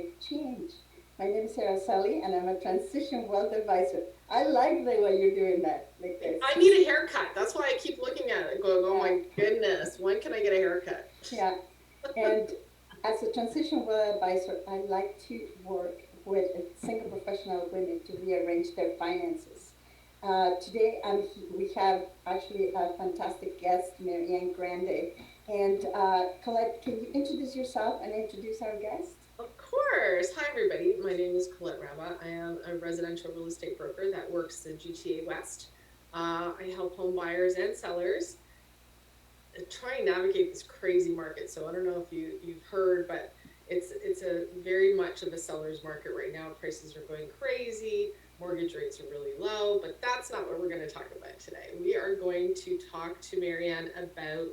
make change. My name is Araceli, and I'm a transition wealth advisor. I like the way you're doing that, like this. I need a haircut. That's why I keep looking at it going, oh Yeah, my goodness, when can I get a haircut? yeah. And as a transition wealth advisor, I like to work with single professional women to rearrange their finances. Today, we have actually a fantastic guest, Marianne Grande. And Colette, can you introduce yourself and introduce our guest? Of course. Hi, everybody. My name is Colette Rabba. I am a residential real estate broker that works in GTA West. I help home buyers and sellers try and navigate this crazy market. So I don't know if you've heard, but it's a very much of a seller's market right now. Prices are going crazy. Mortgage rates are really low, but that's not what we're going to talk about today. We are going to talk to Marianne about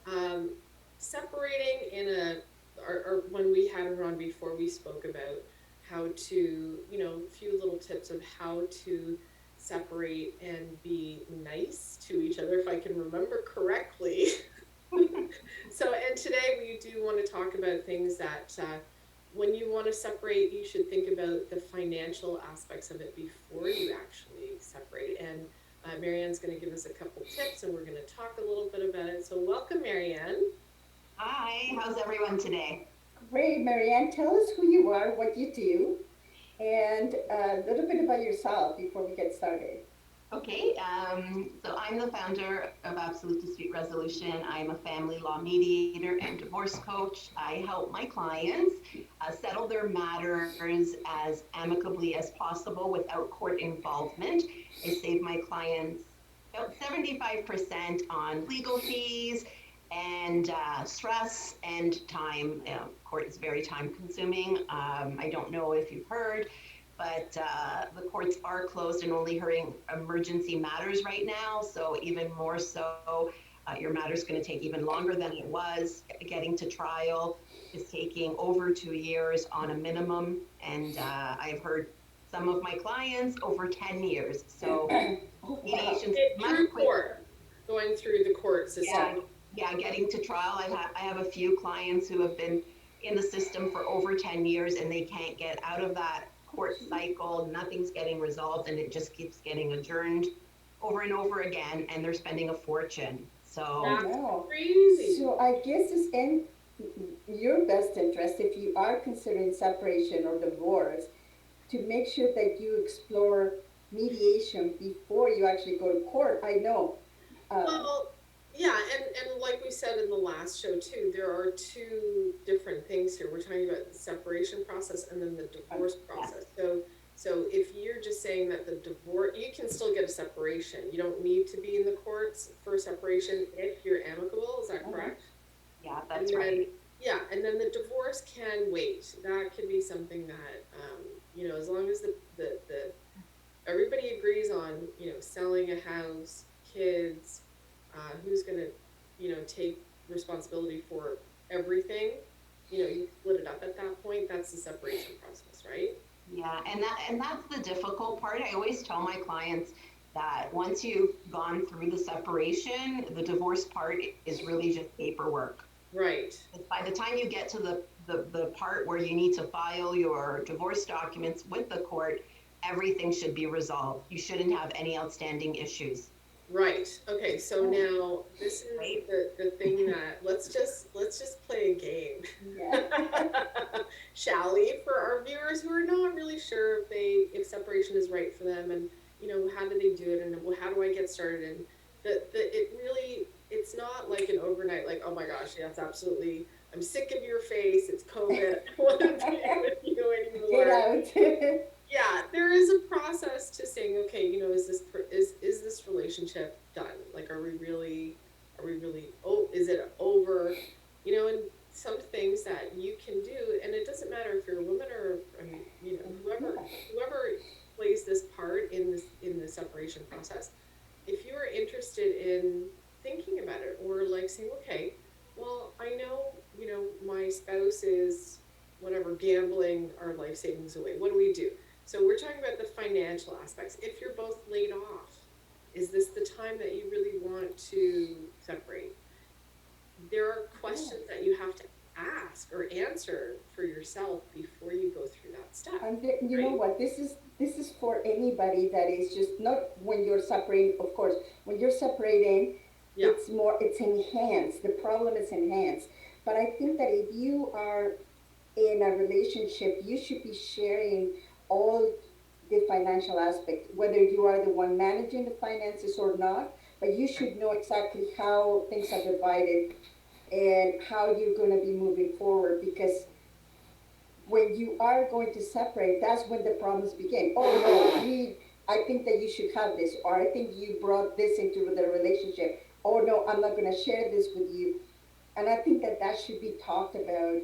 um, separating in or when we had her on before, we spoke about how to, a few little tips of how to separate and be nice to each other, if I can remember correctly. So, and today we do want to talk about things that when you want to separate, you should think about the financial aspects of it before you actually separate. And Marianne's going to give us a couple tips, and we're going to talk a little bit about it. So, welcome, Marianne. Hi, how's everyone today? Great, Marianne. Tell us who you are, what you do, and a little bit about yourself before we get started. Okay, so I'm the founder of Absolute Dispute Resolution. I'm a family law mediator and divorce coach. I help my clients settle their matters as amicably as possible without court involvement. I save my clients about 75% on legal fees and stress and time. Court is very time consuming. I don't know if you've heard, but the courts are closed and only hearing emergency matters right now. So even more so, your matter is going to take even longer than it was. Getting to trial is taking over 2 years on a minimum. And I've heard some of my clients over 10 years. So Oh, wow. mediation's much Through quicker. court, going through the court system. Yeah, getting to trial. I have a few clients who have been in the system for over 10 years and they can't get out of that court cycle. Nothing's getting resolved and it just keeps getting adjourned over and over again, and they're spending a fortune. Oh So That's no. crazy. So I guess it's in your best interest if you are considering separation or divorce to make sure that you explore mediation before you actually go to court. I know. Uh, Well, yeah, and like we said in the last show too, there are two different things here. We're talking about the separation process and then the divorce yeah, process. So if you're just saying that the divorce, you can still get a separation. You don't need to be in the courts for separation if you're amicable. Is that mhm. correct? yeah, And that's then, right. yeah, and then the divorce can wait. That could be something that, as long as the everybody agrees on, selling a house, kids, who's going to, take responsibility for everything, you split it up at that point. That's the separation process, right? Yeah, and that's the difficult part. I always tell my clients that once you've gone through the separation, the divorce part is really just paperwork. Right. By the time you get to the part where you need to file your divorce documents with the court, everything should be resolved. You shouldn't have any outstanding issues, Right. Okay. So Oh, now this is right? the thing that let's just play a game. yeah. Shall we, for our viewers who are not really sure if separation is right for them, and how do they do it, and how do I get started, and it really, it's not like an overnight, like, oh my gosh, yes, absolutely, I'm sick of your face, it's COVID, I don't want to be with you Get anymore. out. Yeah, there is a process to saying, okay, is this relationship done? Like, are we really, oh, is it over? And some things that you can do, and it doesn't matter if you're a woman or, whoever Yeah. whoever plays this part in the separation process. If you're interested in thinking about it, or like saying, okay, well, I know, my spouse is whatever, gambling our life savings away. What do we do? So we're talking about the financial aspects. If you're both laid off, is this the time that you really want to separate? There are Yes. questions that you have to ask or answer for yourself before you go through that step. And you know Right? what? This is for anybody that is just not when you're separating. Of course, when you're separating, Yeah. it's enhanced. The problem is enhanced. But I think that if you are in a relationship, you should be sharing all the financial aspect, whether you are the one managing the finances or not. But you Right. should know exactly how things are divided and how you're going to be moving forward, because when you are going to separate, that's when the problems begin. Oh no, I think that you should have this, or I think you brought this into the relationship. Oh no, I'm not going to share this with you. And I think that that should be talked about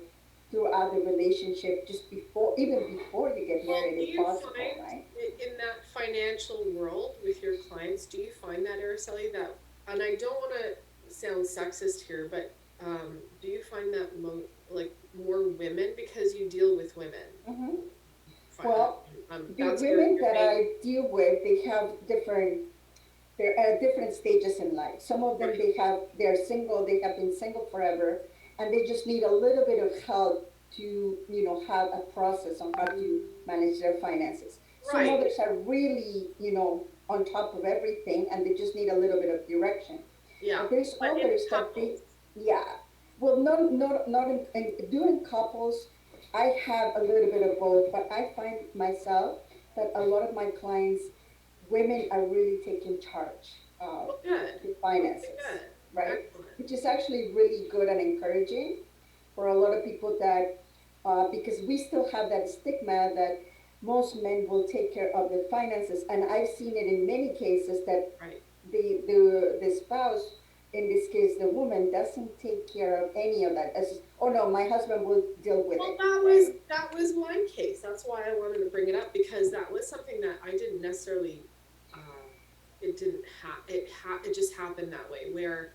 throughout the relationship, just before, even before you get Well, married, do if you possible, find right? in that financial world with your clients, do you find that, Araceli, that, and I don't want to sound sexist here, but do you find that like more women because you deal with women? Hmm. Fi- Well, the that's women your that main, I deal with, they have different, they're at different stages in life. Some of them, right, they're single, they have been single forever, and they just need a little bit of help to, have a process on how to manage their finances. Some right, others are really, on top of everything, and they just need a little bit of direction. yeah, But there's but in others that couples, yeah, well, not doing couples. I have a little bit of both, but I find myself that a lot of my clients, women are really taking charge of well, good, the okay, finances, good, right? excellent, Which is actually really good and encouraging for a lot of people that, because we still have that stigma that most men will take care of the finances, and I've seen it in many cases that right. the spouse, in this case the woman, doesn't take care of any of that. As, oh no, my husband will deal with Well, it, right? that was my case. That's why I wanted to bring it up because that was something that I didn't necessarily. It didn't it just happened that way where,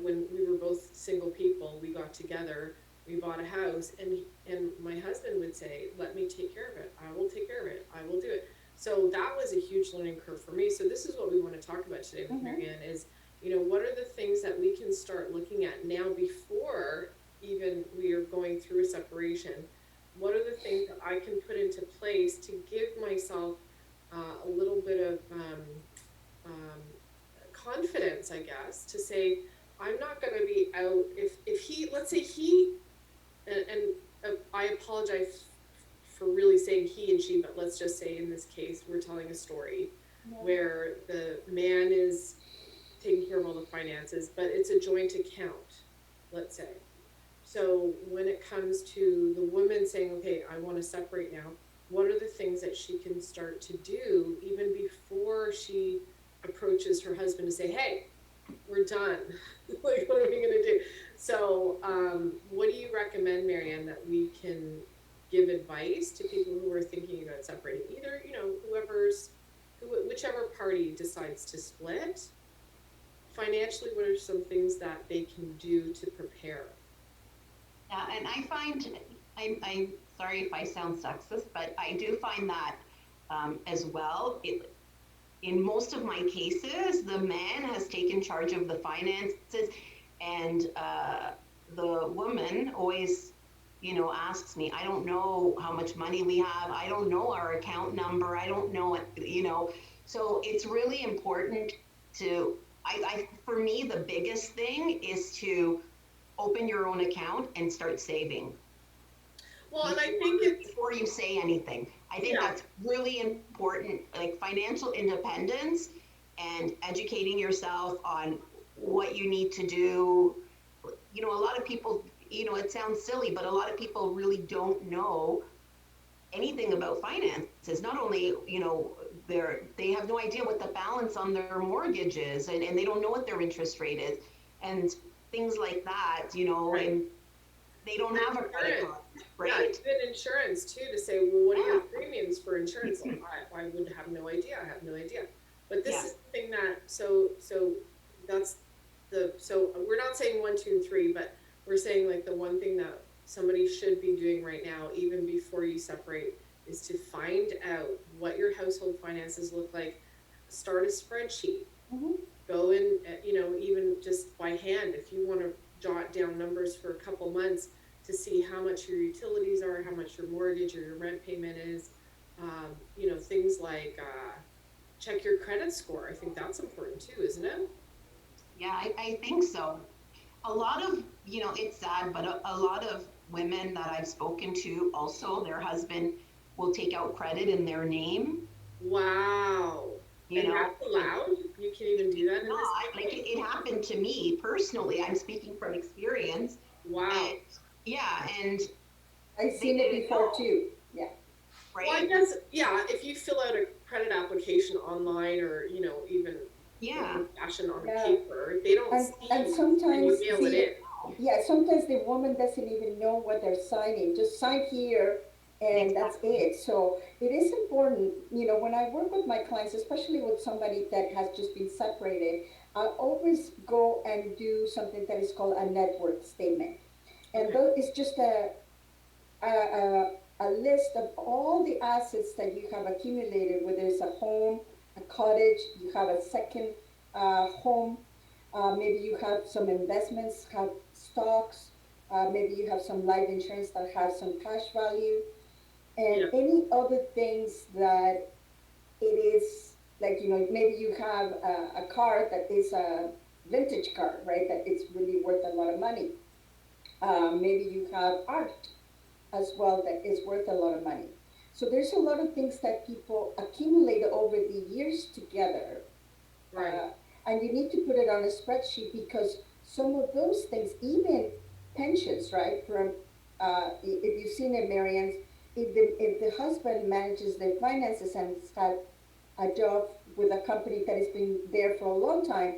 when we were both single people, we got together, we bought a house, and my husband would say, "Let me take care of it. I will take care of it. I will do it." So that was a huge learning curve for me. So this is what we want to talk about today with Mm-hmm. Marianne is, what are the things that we can start looking at now before even we are going through a separation? What are the things that I can put into place to give myself a little bit of um, confidence, I guess, to say I'm not going to be out if he, let's say he, and I apologize for really saying he and she, but let's just say in this case we're telling a story Yeah. where the man is taking care of all the finances, but it's a joint account, let's say. So when it comes to the woman saying, okay, I want to separate now, what are the things that she can start to do even before she approaches her husband to say, hey, we're done. Like, what are we going to do? So, what do you recommend, Marianne, that we can give advice to people who are thinking about separating? Either, whichever party decides to split financially, what are some things that they can do to prepare? Yeah, and I find, I'm sorry if I sound sexist, but I do find that as well. In most of my cases, the man has taken charge of the finances, and the woman always, asks me, I don't know how much money we have. I don't know our account number. I don't know it. So it's really important to, for me, the biggest thing is to open your own account and start saving Well, and I before think it's, before you say anything. I think yeah, that's really important, like financial independence and educating yourself on what you need to do. A lot of people, it sounds silly, but a lot of people really don't know anything about finances. Not only, they have no idea what the balance on their mortgage is, and they don't know what their interest rate is, and things like that, right. and they don't have a credit Insurance. card, Yeah, right? even insurance too, to say, well, what are your Yeah, premiums for insurance? Like, I would have no idea. I have no idea. But this yeah, is the thing that, so that's so we're not saying one, two, and three, but we're saying like the one thing that somebody should be doing right now, even before you separate, is to find out what your household finances look like. Start a spreadsheet. Mm-hmm. Go in, even just by hand, if you want to jot down numbers for a couple months to see how much your utilities are, how much your mortgage or your rent payment is. You know, things like check your credit score. I think that's important too, isn't it? Yeah, I think so. A lot of, it's sad, but a lot of women that I've spoken to also, their husband will take out credit in their name, Wow. you And know, that's allowed? You can even do that in this not like country? it happened to me personally. I'm speaking from experience. Wow. And yeah, and I've they seen it didn't before know, too. Yeah. Well, I right? guess, yeah, if you fill out a credit application online or, you know, even Yeah, old fashioned on a Yeah. paper, they don't And see and you sometimes mail it the in. yeah, sometimes the woman doesn't even know what they're signing. Just sign here and that's exactly. it. So it is important, when I work with my clients, especially with somebody that has just been separated, I always go and do something that is called a net worth statement. And Okay. though it's just a list of all the assets that you have accumulated, whether it's a home, a cottage, you have a second home, maybe you have some investments, have stocks, maybe you have some life insurance that have some cash value, and Yeah. any other things that it is like, maybe you have a car that is a vintage car, right? That it's really worth a lot of money. Maybe you have art as well that is worth a lot of money. So there's a lot of things that people accumulate over the years together, Right. uh, and you need to put it on a spreadsheet because some of those things, even pensions, right? From if you've seen it, Marianne, if the husband manages their finances and has had a job with a company that has been there for a long time,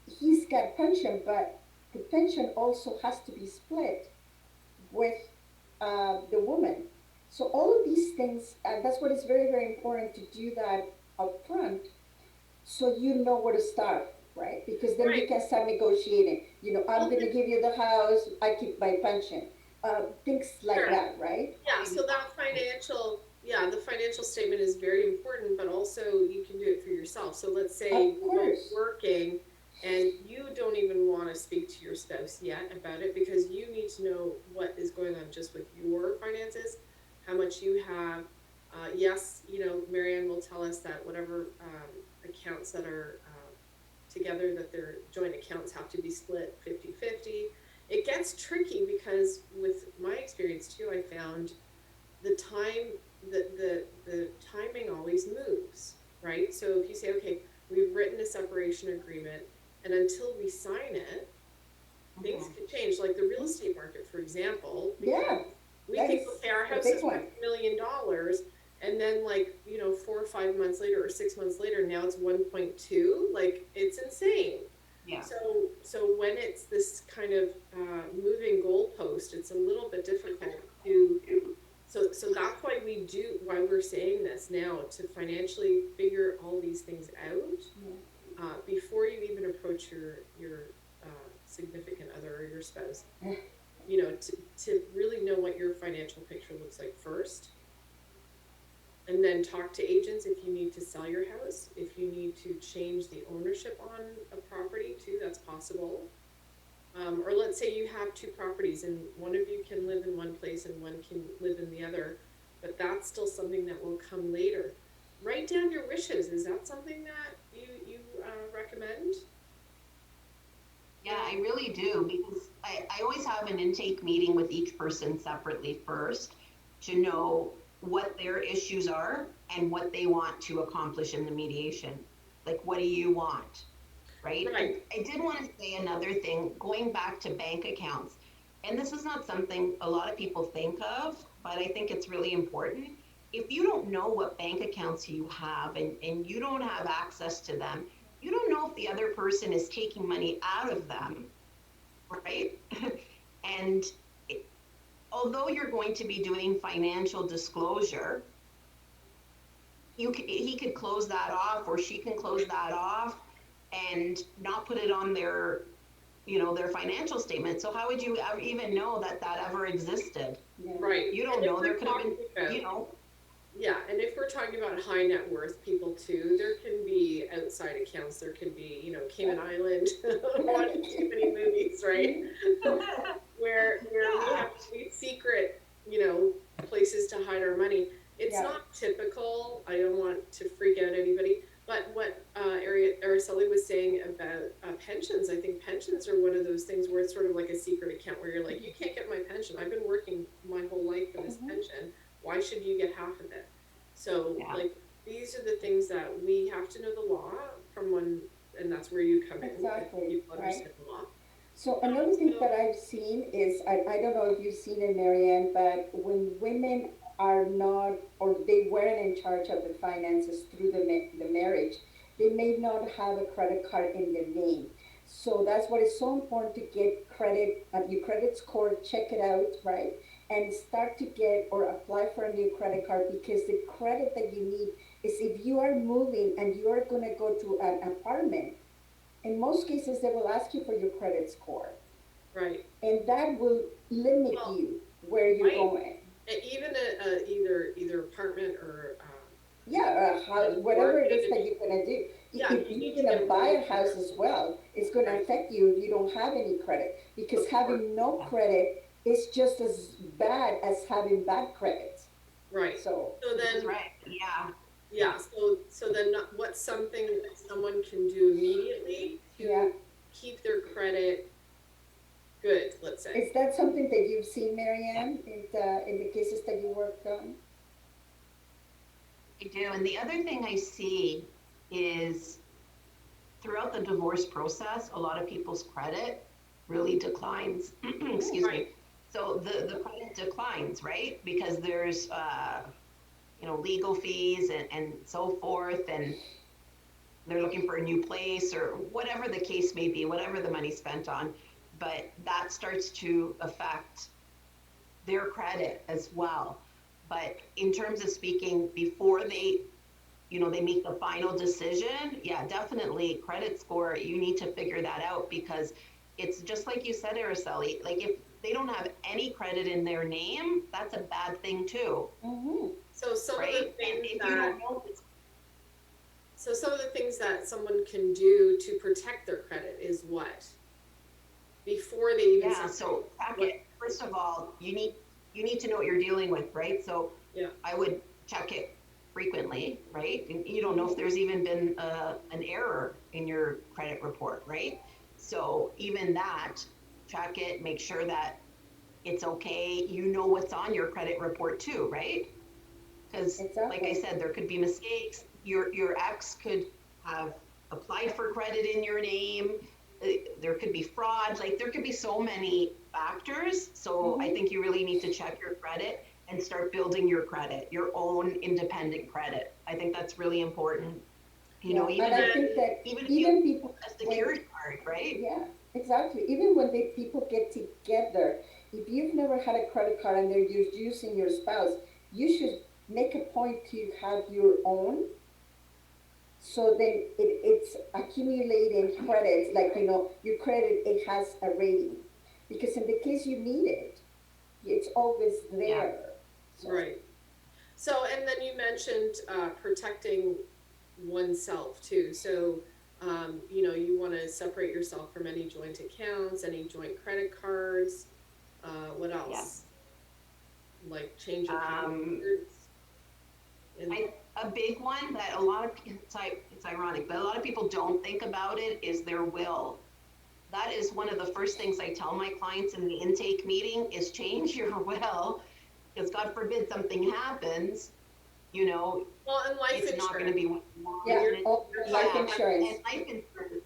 he's got pension, but the pension also has to be split with the woman. So all of these things, that's what is very, very important to do that up front so you know where to start, right? Because then you Right. can start negotiating. I'm Well, going to give you the house, I keep my pension. Things like sure. that, right? Yeah, so that Exactly. the financial statement is very important, but also you can do it for yourself. So let's say Of you're both course. working and you don't even want to speak to your spouse yet about it because you need to know what is going on just with your finances, how much you have. Yes, you know, Marianne will tell us that whatever accounts that are together, that their joint accounts have to be split 50-50. It gets tricky because with my experience too, I found the time the timing always moves, right? So if you say, okay, we've written a separation agreement, and until we sign it, things Mhm. could change. Like the real estate market, for example, Yeah, because we that think, is okay, our a house big is one. worth $1 million, and then like, you know, 4 or 5 months later or 6 months later, now it's 1.2. Like it's insane. Yeah. So when it's this kind of moving goalpost, it's a little bit difficult to. So that's why we're saying this now, to financially figure all these things out before you even approach your significant other or your spouse. Yeah. You know, to really know what your financial picture looks like first, and then talk to agents if you need to sell your house, if you need to change the ownership on a property too, that's possible. Or let's say you have two properties and one of you can live in one place and one can live in the other, but that's still something that will come later. Write down your wishes. Is that something that you recommend? Yeah, I really do because I always have an intake meeting with each person separately first to know what their issues are and what they want to accomplish in the mediation. Like, what do you want? Right? And Right. I did want to say another thing going back to bank accounts. And this is not something a lot of people think of, but I think it's really important. If you don't know what bank accounts you have and you don't have access to them, you don't know if the other person is taking money out of them, right? And it, although you're going to be doing financial disclosure, he could close that off or she can close that off and not put it on their financial statement. So how would you even know that that ever existed? Yeah. Right. You And don't if know. There we're could have been, talking about you know, Yeah, and if we're talking about high net worth people too, there can be outside accounts. There can be, Cayman Island, watching too many movies, right? Where we Yeah. have these secret, places to hide our money. It's Yeah. not typical. I don't want to freak out anybody, but what Araceli was saying about pensions, I think pensions are one of those things where it's sort of like a secret account where you're like, you can't get my pension. I've been working my whole life for this pension. Why should you get half of it? So, Yeah. like, these are the things that we have to know the law from when, and that's where you come in. Exactly, People right? understand the law. So another thing So, that I've seen is, I don't know if you've seen it, Marianne, but when women are not, or they weren't in charge of the finances through the marriage, they may not have a credit card in their name. So that's what is so important to get credit, your credit score, check it out, right? And start to get or apply for a new credit card, because the credit that you need is if you are moving and you are going to go to an apartment, in most cases they will ask you for your credit score, right. and that will limit Well, you where you're right. going. Even either apartment or Yeah, a house, whatever it is that mortgage. you're gonna do. Yeah, If you need you're to get gonna a buy mortgage a for house it. as well, it's gonna Right. affect you if you don't have any credit, because Of course. having no credit is just as bad as having bad credit. Right. So So This is then, right. Yeah. yeah. So then, what's something that someone can do immediately yeah, to keep their credit good? Let's say. is that something that you've seen, Yeah. Marianne, in the cases that you worked on? I do. And the other thing I see is throughout the divorce process, a lot of people's credit really declines. Excuse Right. me. So the credit declines, right? Because there's legal fees and so forth, and they're looking for a new place or whatever the case may be, whatever the money's spent on. But that starts to affect their credit as well. But in terms of speaking, before they make the final decision, yeah, definitely credit score, you need to figure that out, because it's just like you said, Araceli, like if they don't have any credit in their name, that's a bad thing too, Mm-hmm. So some of the right? And things if you that don't know, so some of the things that someone can do to protect their credit is what? Before they even yeah, separate. so check What? it. First of all, you need to know what you're dealing with, right? So Yeah. I would check it frequently, right? And you don't know if there's even been an error in your credit report, right? So even that, check it, make sure that it's okay. You know what's on your credit report too, right? Because like I Exactly. said, there could be mistakes. Your ex could have applied for credit in your name. There could be fraud. Like there could be so many factors. So I Mm-hmm. think you really need to check your credit and start building your credit, your own independent credit. I think that's really important. Yeah, and And Even I if then, think that even if you even people have a when security card, right? yeah, exactly. Even when they people get together, if you've never had a credit card and they're just using your spouse, you should make a point to have your own. So then it's accumulating credits, like your credit, it has a rating, because in the case you need it, it's always Yeah. there. So right. So, and then you mentioned protecting oneself too. So, you want to separate yourself from any joint accounts, any joint credit cards. What Yeah. else? Like change your Um, passwords. And a big one that a lot of it's ironic, but a lot of people don't think about it is their will. That is one of the first things I tell my clients in the intake meeting is change your will, because God forbid something happens, you know, well, and life it's not going to insurance. be what you want. When yeah, oh, you're life talking Yeah, about insurance, and life insurance.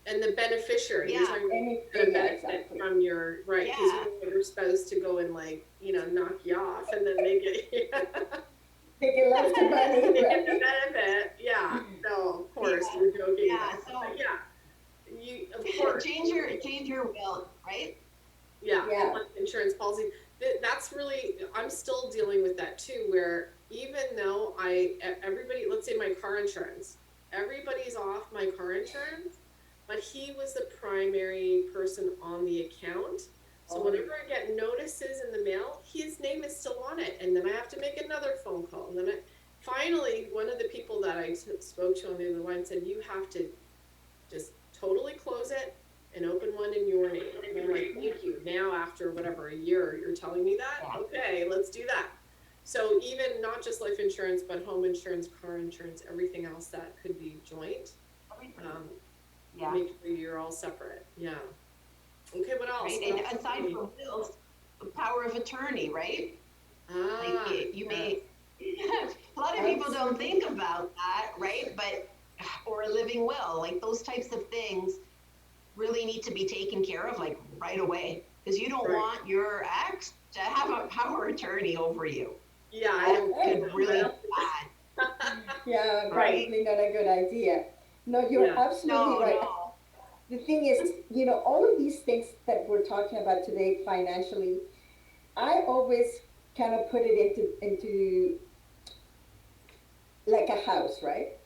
and the beneficiary, you're Yeah, talking about anything, the yeah, benefit exactly. from your right because you yeah, don't want your spouse to go and like knock you off and then they get They get lots of money, they get the right? benefit. Yeah, no, of yeah, course we're joking about yeah. that. So But yeah, you of course, change your will, right? yeah, and Yeah, like insurance policy. That's really I'm still dealing with that too. Where even though everybody, let's say my car insurance, everybody's off my car insurance, but he was the primary person on the account. So whenever I get notices in the mail, his name is still on it, and then I have to make another phone call. And then finally, one of the people that I spoke to on the other line said, "You have to just totally close it and open one in your name." And I'm like, "Thank you." Now, after whatever, a year, you're telling me that? Yeah. Okay, let's do that. So even not just life insurance, but home insurance, car insurance, everything else that could be joint. Yeah. Make sure you're all separate. Yeah. Okay, what else? Right. And aside from wills, the power of attorney, right? Like you may, a lot of people don't think about that, right? But, or a living will, like those types of things really need to be taken care of like right away, because you don't want your ex to have a power attorney over you. Yeah, that could really be bad. Yeah, probably not a good idea. No, you're absolutely right. No. The thing is, all of these things that we're talking about today financially, I always kind of put it into like a house, right?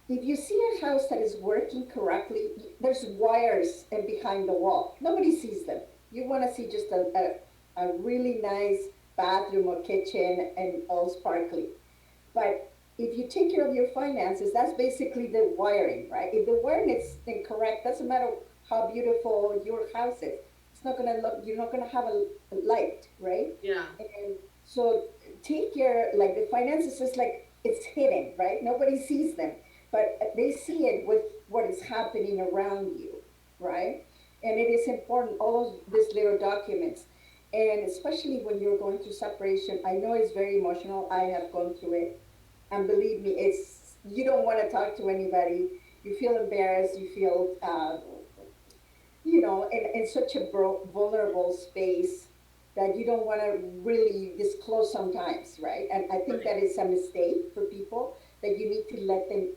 If you see a house that is working correctly, there's wires and behind the wall. Nobody sees them. You want to see just a really nice bathroom or kitchen and all sparkly. But if you take care of your finances, that's basically the wiring, right? If the wiring is incorrect, doesn't matter how beautiful your house is. It's not gonna look. You're not gonna have a light, right? Yeah. And so take care. Like the finances is like it's hidden, right? Nobody sees them, but they see it with what is happening around you, right? And it is important. All of these little documents. And especially when you're going through separation, I know it's very emotional. I have gone through it. And believe me, it's, you don't want to talk to anybody. You feel embarrassed. You feel, in such a vulnerable space that you don't want to really disclose sometimes, right? And I think that is a mistake for people, that you need to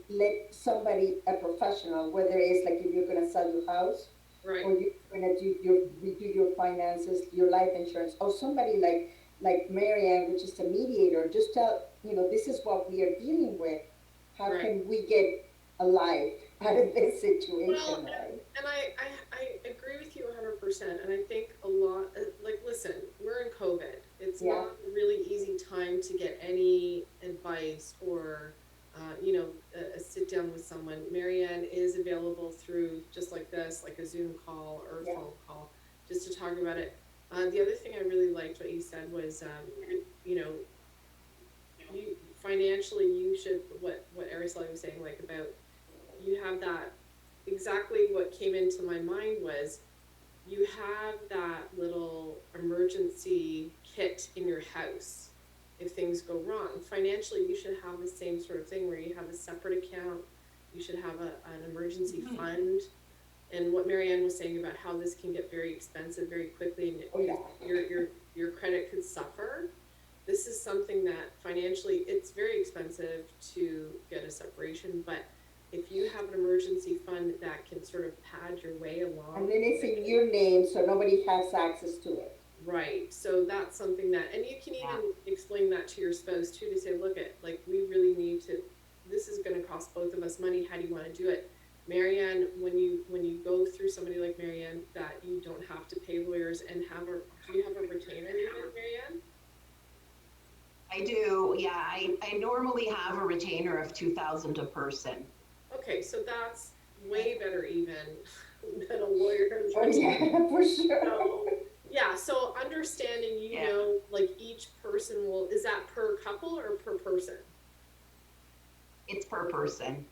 let somebody, a professional, whether it's like if you're going to sell your house, right, or you're going to redo your finances, your life insurance, or somebody like Marianne, which is a mediator, just tell, this is what we are dealing with. How can we get alive out of this situation? Well, and I agree with you 100%. And I think a lot, like, listen, we're in COVID. It's not a really easy time to get any advice or, a sit down with someone. Marianne is available through just like this, like a Zoom call or a phone call, just to talk about it. The other thing I really liked what you said was, you financially, you should, what Araceli was saying, like about, you have that, exactly what came into my mind was, you have that little emergency kit in your house if things go wrong. Financially, you should have the same sort of thing where you have a separate account, you should have an emergency fund. And what Marianne was saying about how this can get very expensive very quickly, and your credit could suffer. This is something that financially, it's very expensive to get a separation, but if you have an emergency fund that can sort of pad your way along. And then it's in your name, so nobody has access to it. Right. So that's something that, and you can even explain that to your spouse too, to say, look, we really need to, this is going to cost both of us money. How do you want to do it? Marianne, when you go through somebody like Marianne, that you don't have to pay lawyers and do you have a retainer even, Marianne? I do. Yeah. I normally have a retainer of $2,000 a person. Okay. So that's way better even than a lawyer. Oh, yeah, for sure. So, yeah. So understanding, like each person is that per couple or per person? It's per person.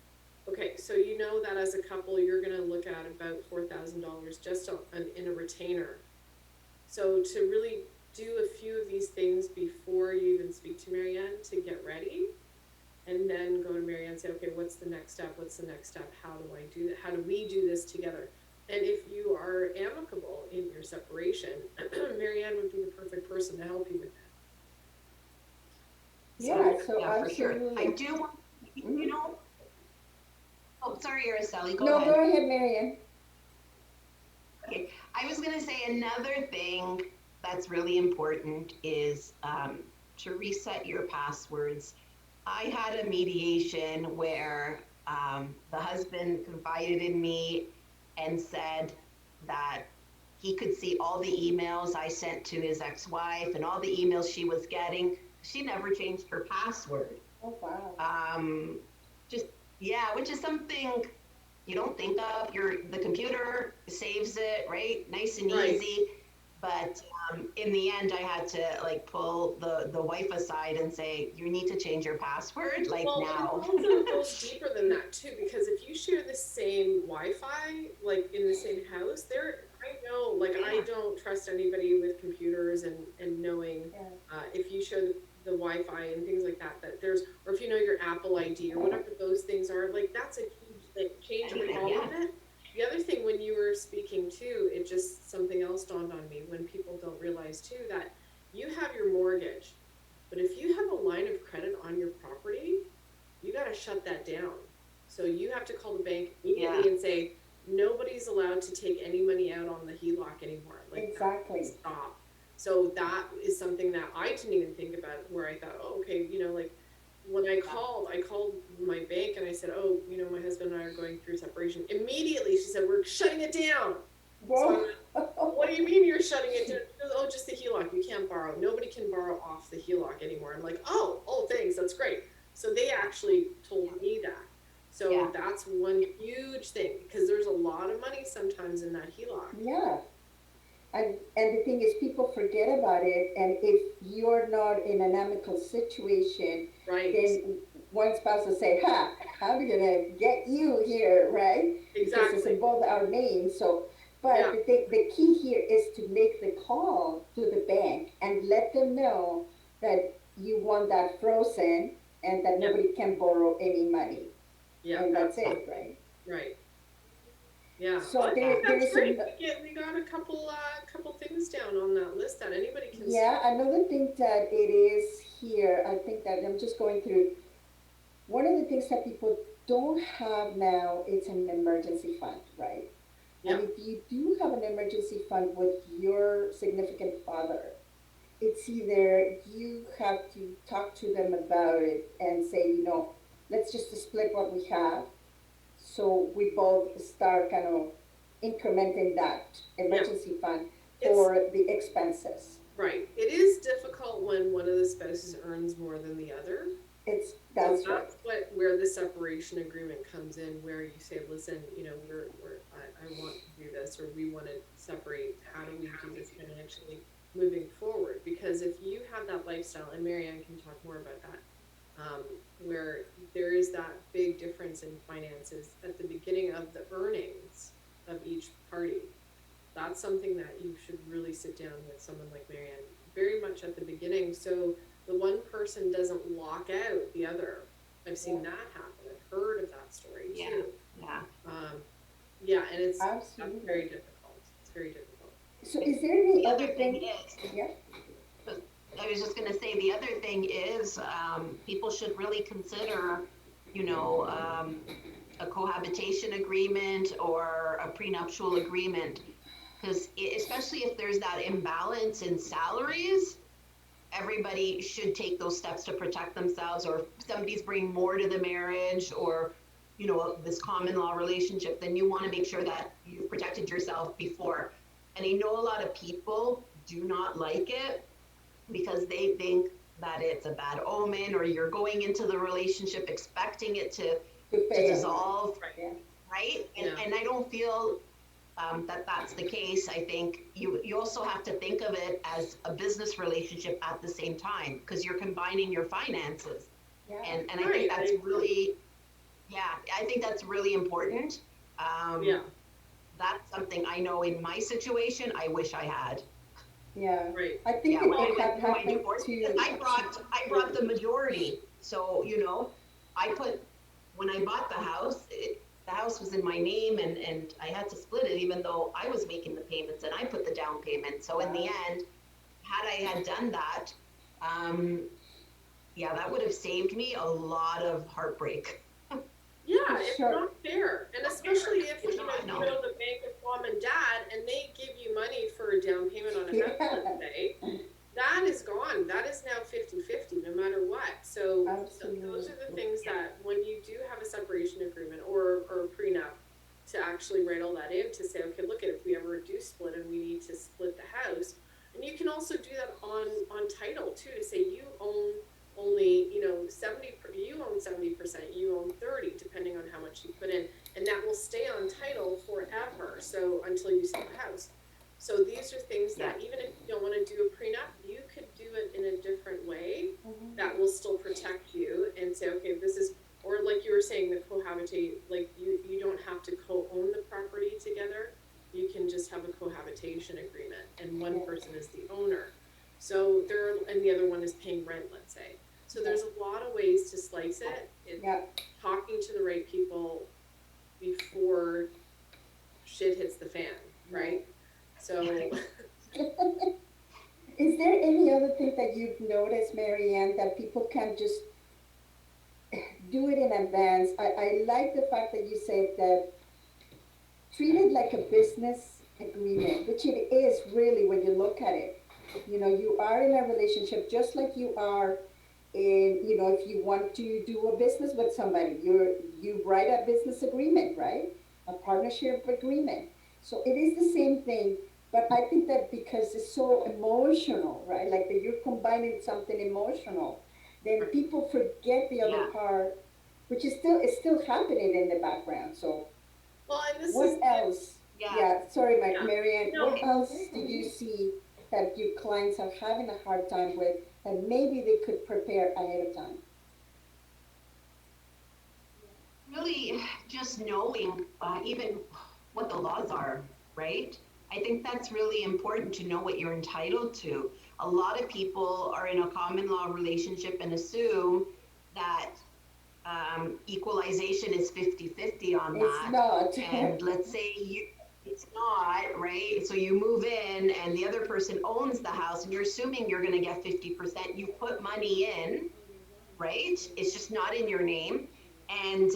Okay, so you know that as a couple, you're going to look at about $4,000 just in a retainer. So to really do a few of these things before you even speak to Marianne to get ready, and then go to Marianne and say, okay, what's the next step? What's the next step? How do I do that? How do we do this together? And if you are amicable in your separation, Marianne would be the perfect person to help you with that. For sure. I do want, oh, sorry, Araceli, go ahead. No, go ahead, Marianne. Okay, I was going to say another thing that's really important is to reset your passwords. I had a mediation where the husband confided in me and said that he could see all the emails I sent to his ex-wife and all the emails she was getting. She never changed her password. Oh, wow. Just, yeah, which is something you don't think of. The computer saves it, right? Nice and easy. But in the end, I had to like pull the wife aside and say, you need to change your password now. It also goes deeper than that too, because if you share the same Wi-Fi, like in the same house, I know, like I don't trust anybody with computers and knowing if you share the Wi-Fi and things like that, or if you know your Apple ID or whatever those things are, like that's a huge like, change with all of it. The other thing, when you were speaking too, it just something else dawned on me when people don't realize too that you have your mortgage, but if you have a line of credit on your property, you got to shut that down. So you have to call the bank immediately and say, nobody's allowed to take any money out on the HELOC anymore. Like Exactly. Stop. So that is something that I didn't even think about, where I thought, oh, okay, like when I called my bank and I said, oh, my husband and I are going through separation. Immediately she said, we're shutting it down. So, what do you mean you're shutting it down? She goes, oh, just the HELOC. You can't borrow. Nobody can borrow off the HELOC anymore. I'm like, oh, thanks. That's great. So they actually told me that. So that's one huge thing, because there's a lot of money sometimes in that HELOC. Yeah. And the thing is, people forget about it, and if you're not in an amicable situation, then one spouse will say, how are we gonna get you here, right? Exactly. Because it's in both our names. So, but the key here is to make the call to the bank and let them know that you want that frozen and that nobody can borrow any money. Yeah. And that's it, right? Right. Yeah. So that's great. We got a couple things down on that list that anybody can. Yeah, another thing that it is here, I think that I'm just going through. One of the things that people don't have now is an emergency fund, right? Yeah. And if you do have an emergency fund with your significant father, it's either you have to talk to them about it and say, let's just split what we have. So we both start kind of incrementing that emergency fund for the expenses. Right. It is difficult when one of the spouses earns more than the other. That's where the separation agreement comes in, where you say, listen, I want to do this, or we want to separate. How do we do this financially moving forward? Because if you have that lifestyle, and Marianne can talk more about that, where there is that big difference in finances at the beginning of the earnings of each party. That's something that you should really sit down with someone like Marianne very much at the beginning, so the one person doesn't lock out the other. I've seen that happen. I've heard of that story too. And it's very difficult. It's very difficult. So is there any other thing? I was just going to say, the other thing is people should really consider, a cohabitation agreement or a prenuptial agreement, because especially if there's that imbalance in salaries, everybody should take those steps to protect themselves, or if somebody's bringing more to the marriage, or this common law relationship, then you want to make sure that you've protected yourself before. And I know a lot of people do not like it because they think that it's a bad omen, or you're going into the relationship expecting it to dissolve, right? And I don't feel that that's the case. I think you also have to think of it as a business relationship at the same time, because you're combining your finances. And I think that's really, I think that's really important. That's something I know in my situation, I wish I had. Yeah, right. I think it had happened to. I brought the majority. So when I bought the house, the house was in my name, and I had to split it, even though I was making the payments and I put the down payment. So in the end, had I had done that, that would have saved me a lot of heartbreak. Yeah, it's not fair. And especially if you go to the bank with mom and dad and they give you money for a down payment on a house, let's say, that is gone. That is now 50-50 no matter what. So those are the things that when you do have a separation agreement or a prenup, to actually write all that in, to say, okay, look, if we ever do split and we need to split the house. And you can also do that on title too, to say you own only, 70, you own 70%, you own 30, depending on how much you put in, and that will stay on title forever. So until you sell the house. So these are things that even if you don't want to do a prenup, you could do it in a different way that will still protect you and say, okay, this is, or like you were saying, the cohabitate, like you don't have to co-own the property together. You can just have a cohabitation agreement and one person is the owner. So and the other one is paying rent, let's say. So there's a lot of ways to slice it. Talking to the right people before shit hits the fan, right? So is there any other thing that you've noticed, Marianne, that people can just do it in advance? I like the fact that you said that treat it like a business agreement, which it is really when you look at it. You are in a relationship just like you are in, if you want to do a business with somebody, you write a business agreement, right? A partnership agreement. So it is the same thing, but I think that because it's so emotional, right? Like that you're combining something emotional, then people forget the other part, which is still happening in the background. So what else? Sorry, Marianne. No. What else do you see that your clients are having a hard time with that maybe they could prepare ahead of time? Really just knowing even what the laws are, right? I think that's really important to know what you're entitled to. A lot of people are in a common law relationship and assume that equalization is 50-50 on that. It's not. And let's say it's not, right? So you move in and the other person owns the house and you're assuming you're going to get 50%. You put money in, right? It's just not in your name. And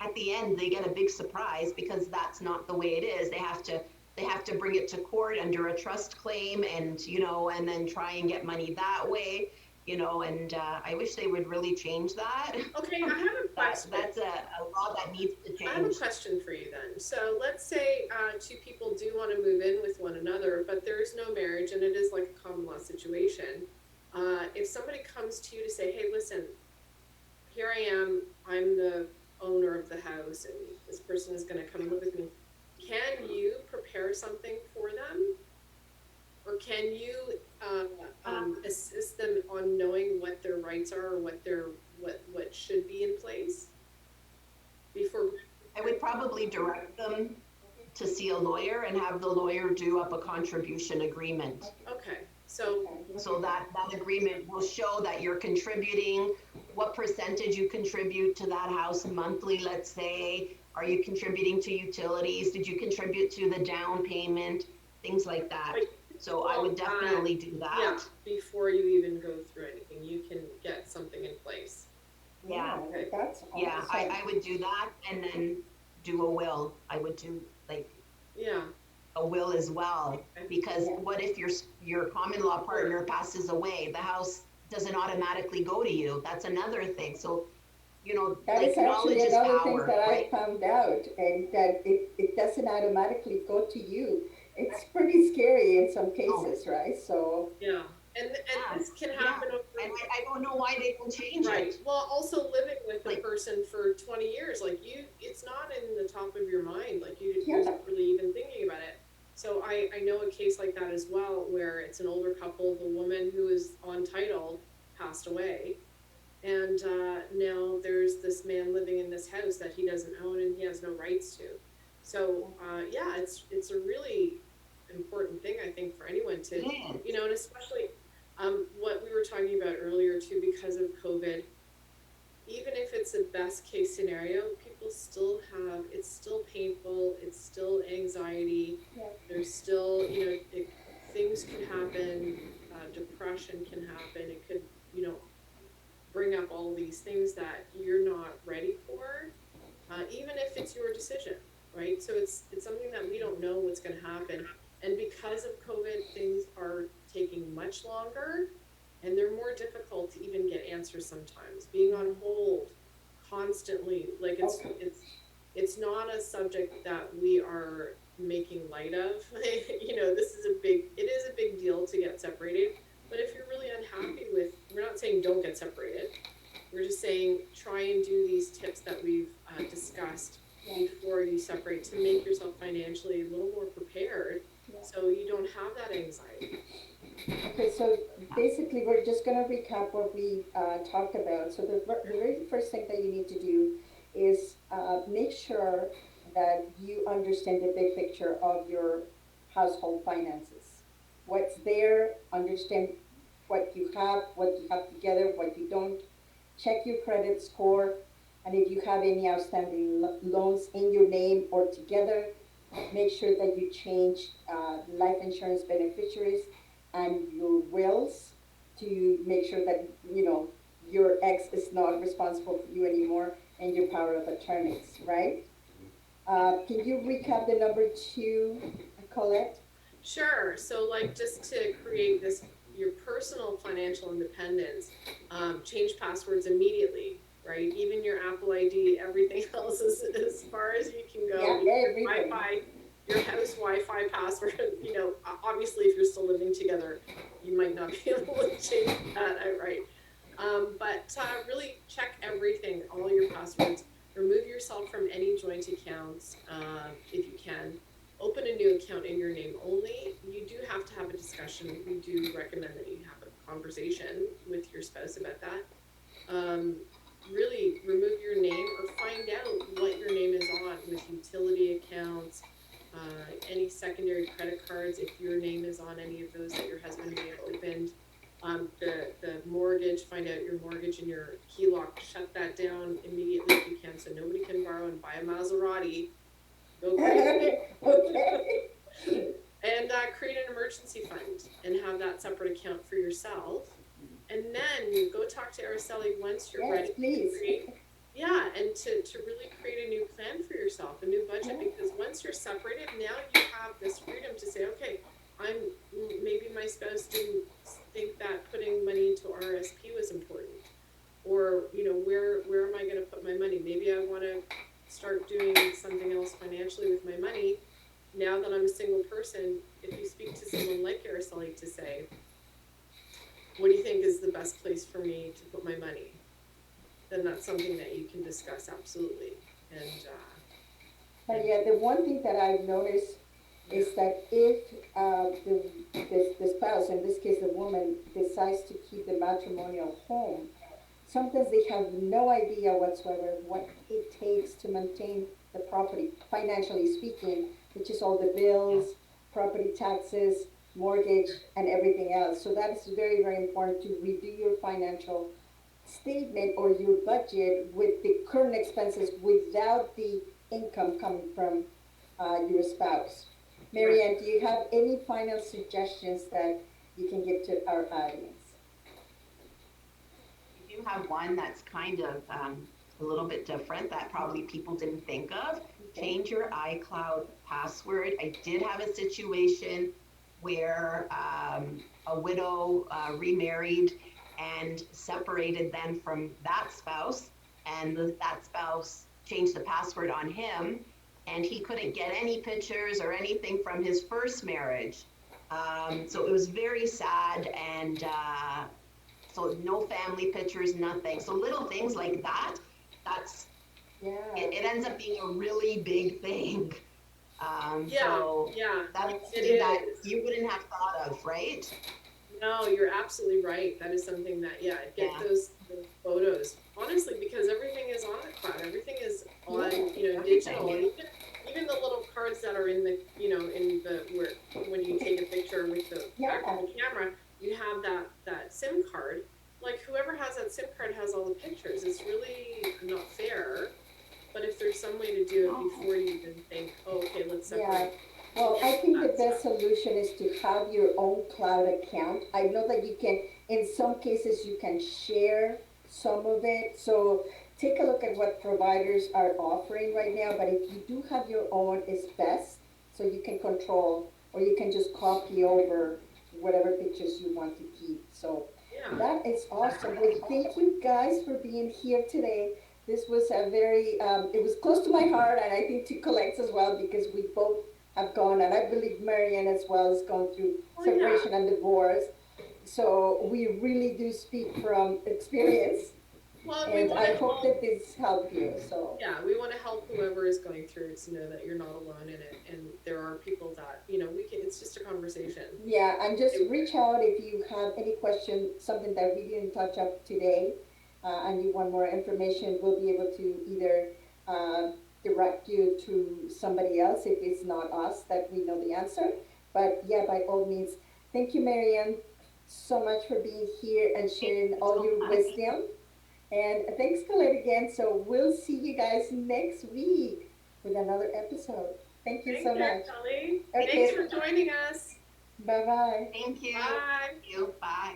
at the end, they get a big surprise because that's not the way it is. They have to bring it to court under a trust claim and, and then try and get money that way. And I wish they would really change that. Okay, I have a question. That's a law that needs to change. I have a question for you then. So let's say two people do want to move in with one another, but there is no marriage and it is like a common law situation. If somebody comes to you to say, hey, listen, here I am, I'm the owner of the house and this person is going to come live with me. Can you prepare something for them? Or can you assist them on knowing what their rights are or what should be in place before? I would probably direct them to see a lawyer and have the lawyer do up a contribution agreement. Okay, so that agreement will show that you're contributing, what percentage you contribute to that house monthly, let's say. Are you contributing to utilities? Did you contribute to the down payment? Things like that. So I would definitely do that. Yeah, before you even go through anything, you can get something in place. Yeah, okay. That's awesome. Yeah, I would do that and then do a will. I would do a will as well, because what if your common law partner passes away? The house doesn't automatically go to you. That's another thing. So, that is actually another thing that I found out, and that it doesn't automatically go to you. It's pretty scary in some cases, right? So and this can happen over. And I don't know why they don't change it. Right. Well, also living with a person for 20 years, like it's not in the top of your mind. Like you're not really even thinking about it. So I know a case like that as well, where it's an older couple. The woman who is on title passed away. And now there's this man living in this house that he doesn't own and he has no rights to. So it's a really important thing, I think, for anyone to, and especially what we were talking about earlier too, because of COVID, even if it's a best case scenario, people still it's still painful, it's still anxiety, there's still, things can happen, depression can happen, it could, bring up all these things that you're not ready for, even if it's your decision, right? So it's something that we don't know what's going to happen. And because of COVID, things are taking much longer and they're more difficult to even get answers sometimes. Being on hold constantly, like it's not a subject that we are making light of. It is a big deal to get separated. But if you're really unhappy with, we're not saying don't get separated. We're just saying try and do these tips that we've discussed before you separate to make yourself financially a little more prepared, so you don't have that anxiety. Okay, so basically, we're just going to recap what we talked about. So the very first thing that you need to do is make sure that you understand the big picture of your household finances. What's there, understand what you have together, what you don't. Check your credit score, and if you have any outstanding loans in your name or together, make sure that you change life insurance beneficiaries and your wills to make sure that your ex is not responsible for you anymore, and your power of attorneys, right? Can you recap the number two, Colette? Sure. So, like, just to create this your personal financial independence, change passwords immediately, right? Even your Apple ID, everything else is as far as you can go. Yeah, Your everything. Wi-Fi, your house Wi-Fi password. Obviously, if you're still living together, you might not be able to change that outright. But really check everything, all your passwords. Remove yourself from any joint accounts if you can. Open a new account in your name only. You do have to have a discussion. We do recommend that you have a conversation with your spouse about that. Really remove your name or find out what your name is on with utility accounts, any secondary credit cards, if your name is on any of those that your husband may have opened. The mortgage, find out your mortgage and your HELOC, shut that down immediately if you can, so nobody can borrow and buy a Maserati. Go crazy. Okay. And create an emergency fund and have that separate account for yourself. And then go talk to Araceli once you're Yes, ready please. to create, and to really create a new plan for yourself, a new budget, because once you're separated, now you have this freedom to say, okay, maybe my spouse didn't think that putting money into RSP was important, or where am I going to put my money? Maybe I want to start doing something else financially with my money. Now that I'm a single person, if you speak to someone like Araceli to say, what do you think is the best place for me to put my money? Then that's something that you can discuss, absolutely. And But yeah, the one thing that I've noticed is that if the spouse, in this case the woman, decides to keep the matrimonial home, sometimes they have no idea whatsoever what it takes to maintain the property, financially speaking, which is all the bills, property taxes, mortgage, and everything else. So that is very, very important to redo your financial statement or your budget with the current expenses without the income coming from your spouse. Marianne, do you have any final suggestions that you can give to our audience? I do have one that's kind of a little bit different that probably people didn't think of. Okay. Change your iCloud password. I did have a situation where a widow remarried and separated then from that spouse, and that spouse changed the password on him, and he couldn't get any pictures or anything from his first marriage. So it was very sad, and so no family pictures, nothing. So little things like that, that's Yeah. it ends up being a really big thing. So yeah, that's it something that is. you wouldn't have thought of, right? No, you're absolutely right. That is something that, get those photos. Honestly, because everything is on the cloud. Everything is on, digital. And even the little cards that are in the, where when you take a picture with the actual camera, you have that SIM card. Like, whoever has that SIM card has all the pictures. It's really not fair. But if there's some way to do it before you even think, okay, let's separate. Yeah. Well, I think the best solution is to have your own cloud account. I know that you can, in some cases, you can share some of it. So take a look at what providers are offering right now. But if you do have your own, it's best. So you can control, or you can just copy over whatever pictures you want to keep. So that is awesome. Well, thank you guys for being here today. This was a very, it was close to my heart, and I think to Colette's as well, because we both have gone, and I believe Marianne as well has gone through Oh, yeah. separation and divorce. So we really do speak from experience, Well, we and want I to hope help. that this helped you. So Yeah, we want to help whoever is going through to know that you're not alone in it, and there are people that we can. It's just a conversation. yeah, and just reach out if you have any question, something that we didn't touch up today, and you want more information. We'll be able to either direct you to somebody else if it's not us that we know the answer. But yeah, by all means, thank you, Marianne, so much for being here and Thank sharing you all so your much. wisdom. And thanks, Colette, again. So we'll see you guys next week with another episode. Thank you Thanks, so much. Araceli. Thanks Okay, for joining us. bye bye. Thank you. Bye. Thank you. Bye.